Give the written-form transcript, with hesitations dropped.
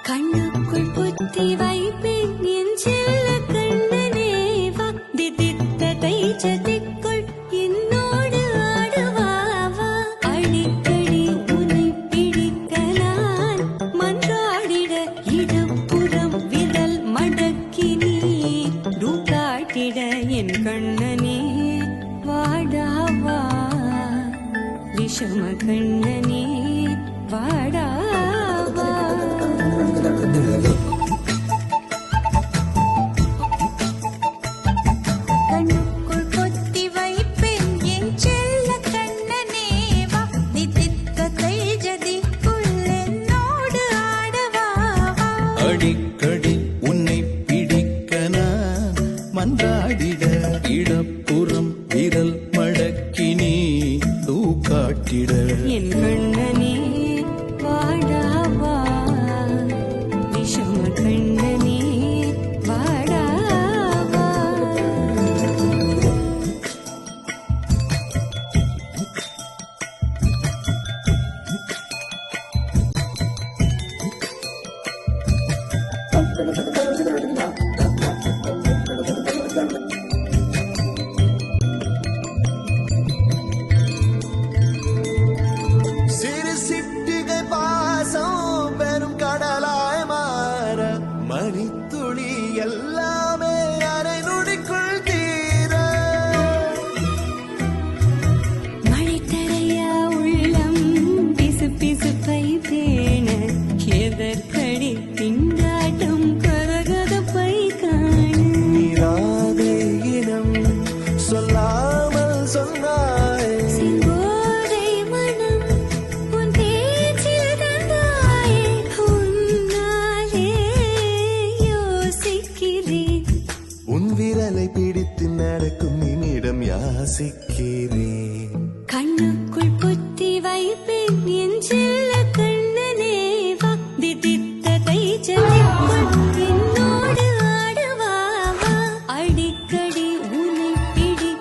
கண்ணுக்குள் புத்தி வைப்பேன் என் செல்ல கண்ணனே வா திதித்ததை சதிக்குள் என்னோடு ஆடுவாவா அடிக்கடி உன்னை பிடிக்க நான் மன்றாடிட இடப்புறம் விரல் மடக்கி நீ காட்டிட என் கண்ணனே வாடாவா விஷம கண்ணனே வாடாவா கண்ணுக்குள் பொத்தி வைப்பேன் என் செல்ல கண்ணனே வா திதித்ததை ஜதிக்குள் என்னோடு ஆடவா அடிக்கடி உன்னை பிடிக்க நான் மன்றாடிட இடப்புறம் விரல் மடக்கி நீ காட்டிட என் கண்ணனே வாடாவா விஷம கண்ணனே வாடாவா சிறு சிட்டிகை பாசம் பெரும் கடலாய் மாற மணித்துளி எல்லாமே அரை நொடிக்குள் தீர மழை தரையா உள்ளம் பிசு பிசுப்பை பேண எதற்கடி திண்டாட்டம் கரகதப்பை காண நீராதை இனம் சொல்லாமல் சொன்னாய் செங்கோதை மனம் உன் பேச்சில் தந்தாயே உன்னாலே யோசிக்கிறேன் உன் விரலை பிடித்து நடக்கும் என்னிடம் யாசிக்கிறேன்